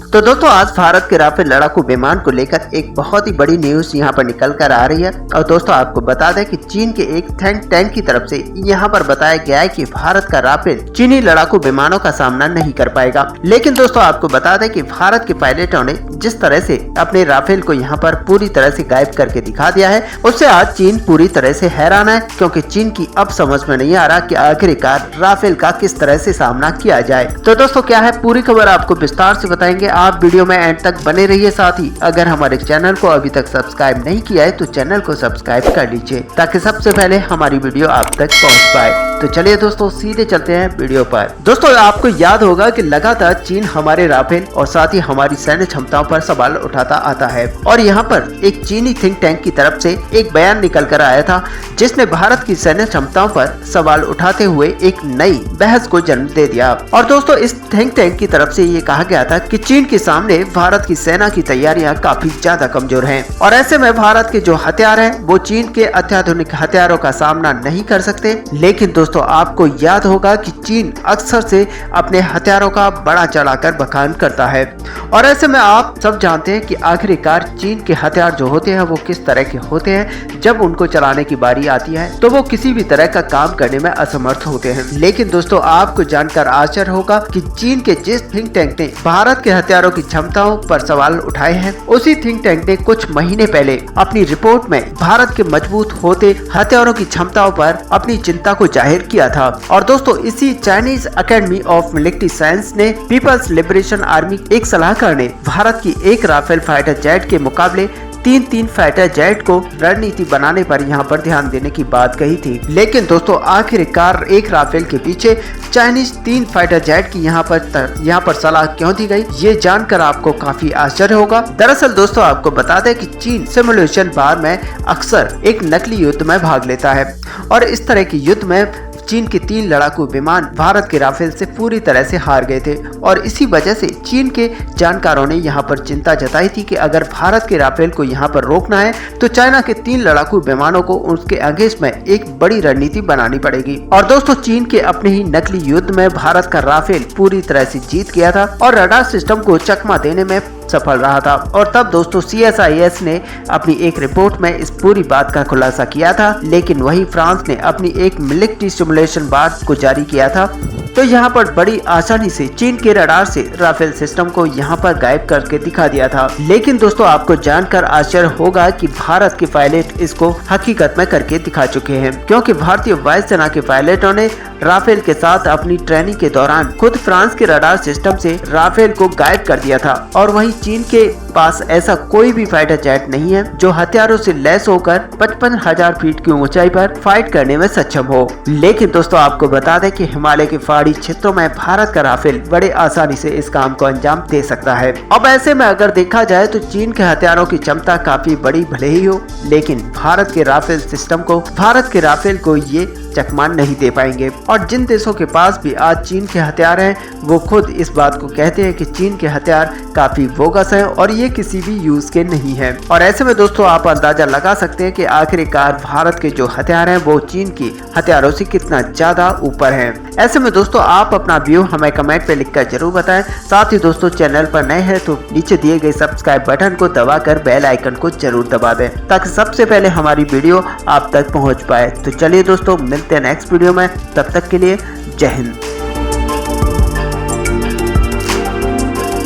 तो दोस्तों आज भारत के राफेल लड़ाकू विमान को लेकर एक बहुत ही बड़ी न्यूज यहाँ पर निकल कर आ रही है। और दोस्तों आपको बता दें कि चीन के एक थिंक टैंक की तरफ से यहाँ पर बताया गया है कि भारत का राफेल चीनी लड़ाकू विमानों का सामना नहीं कर पाएगा। लेकिन दोस्तों आपको बता दें कि भारत के पायलटों ने जिस तरह से अपने राफेल को यहाँ पर पूरी तरह से गायब करके दिखा दिया है, उससे आज चीन पूरी तरह से हैरान है, क्योंकि चीन की अब समझ में नहीं आ रहा कि आखिरकार राफेल का किस तरह से सामना किया जाए। तो दोस्तों क्या है पूरी खबर आपको विस्तार से बताएंगे, आप वीडियो में एंड तक बने रहिए। साथ ही अगर हमारे चैनल को अभी तक सब्सक्राइब नहीं किया है तो चैनल को सब्सक्राइब कर लीजिए ताकि सबसे पहले हमारी वीडियो आप तक पहुंच पाए। तो चलिए दोस्तों सीधे चलते हैं वीडियो पर। दोस्तों आपको याद होगा कि लगातार चीन हमारे राफेल और साथ ही हमारी सैन्य क्षमताओं पर सवाल उठाता आता है, और यहाँ पर एक चीनी थिंक टैंक की तरफ से एक बयान निकल कर आया था जिसने भारत की सैन्य क्षमताओं पर सवाल उठाते हुए एक नई बहस को जन्म दे दिया। और दोस्तों इस थिंक टैंक की तरफ से ये कहा गया था कि चीन के सामने भारत की सेना की तैयारियां काफी ज्यादा कमजोर हैं, और ऐसे में भारत के जो हथियार हैं वो चीन के अत्याधुनिक हथियारों का सामना नहीं कर सकते। लेकिन दोस्तों आपको याद होगा कि चीन अक्सर से अपने हथियारों का बड़ा चढ़ाकर बखान करता है, और ऐसे में आप सब जानते हैं कि आखिरकार चीन के हथियार जो होते हैं वो किस तरह के होते हैं। जब उनको चलाने की बारी आती है तो वो किसी भी तरह का काम करने में असमर्थ होते हैं। लेकिन दोस्तों आपको जानकर आश्चर्य होगा कि चीन के जिस थिंक टैंक ने भारत के हथियारों की क्षमताओं पर सवाल उठाए हैं, उसी थिंक टैंक ने कुछ महीने पहले अपनी रिपोर्ट में भारत के मजबूत होते हथियारों की क्षमताओं पर अपनी चिंता को जाहिर किया था। और दोस्तों इसी Chinese academy of military science ने पीपल्स लिबरेशन आर्मी एक सलाहकार ने भारत की एक राफेल फाइटर जेट के मुकाबले तीन फाइटर जेट को रणनीति बनाने पर यहाँ पर ध्यान देने की बात कही थी। लेकिन दोस्तों आखिरकार एक राफेल के पीछे चाइनीज 3 फाइटर जेट की यहाँ पर सलाह क्यों दी गई, ये जानकर आपको काफी आश्चर्य होगा। दरअसल दोस्तों आपको बता दें कि चीन सिमुलेशन बार में अक्सर एक नकली युद्ध में भाग लेता है, और इस तरह के युद्ध में चीन के 3 लड़ाकू विमान भारत के राफेल से पूरी तरह से हार गए थे। और इसी वजह से चीन के जानकारों ने यहाँ पर चिंता जताई थी कि अगर भारत के राफेल को यहाँ पर रोकना है तो चाइना के 3 लड़ाकू विमानों को उसके अगेंस्ट में एक बड़ी रणनीति बनानी पड़ेगी। और दोस्तों चीन के अपने ही नकली युद्ध में भारत का राफेल पूरी तरह से जीत गया था और रडार सिस्टम को चकमा देने में सफल रहा था। और तब दोस्तों CSIS ने अपनी एक रिपोर्ट में इस पूरी बात का खुलासा किया था। लेकिन वहीं फ्रांस ने अपनी एक मिलिट्री सिमुलेशन बार को जारी किया था। तो यहाँ पर बड़ी आसानी से चीन के रडार से राफेल सिस्टम को यहाँ पर गायब करके दिखा दिया था। लेकिन दोस्तों आपको जानकर आश्चर्य होगा कि भारत के पायलट इसको हकीकत में करके दिखा चुके हैं, क्योंकि भारतीय वायुसेना के पायलटों ने राफेल के साथ अपनी ट्रेनिंग के दौरान खुद फ्रांस के रडार सिस्टम से राफेल को गायब कर दिया था। और वहीं चीन के पास ऐसा कोई भी फाइटर जेट नहीं है जो हथियारों से लैस होकर 55,000 फीट की ऊंचाई पर फाइट करने में सक्षम हो। लेकिन दोस्तों आपको बता दें कि हिमालय के पहाड़ी क्षेत्रों में भारत का राफेल बड़े आसानी से इस काम को अंजाम दे सकता है। अब ऐसे में अगर देखा जाए तो चीन के हथियारों की क्षमता काफी बड़ी भले ही हो, लेकिन भारत के राफेल को ये चकमान नहीं दे पाएंगे। और जिन देशों के पास भी आज चीन के हथियार हैं वो खुद इस बात को कहते हैं कि चीन के हथियार काफी बोगस हैं और ये किसी भी यूज के नहीं हैं। और ऐसे में दोस्तों आप अंदाजा लगा सकते हैं कि आखिरकार भारत के जो हथियार हैं वो चीन के हथियारों से कितना ज्यादा ऊपर हैं। ऐसे में दोस्तों आप अपना व्यू हमें कमेंट पे लिखकर जरूर बताएं। साथ ही दोस्तों चैनल पर नए हैं तो नीचे दिए गए सब्सक्राइब बटन को दबाकर बेल आइकन को जरूर दबा दें ताकि सबसे पहले हमारी वीडियो आप तक पहुंच पाए। तो चलिए दोस्तों मिलते हैं नेक्स्ट वीडियो में, तब तक के लिए जय हिंद।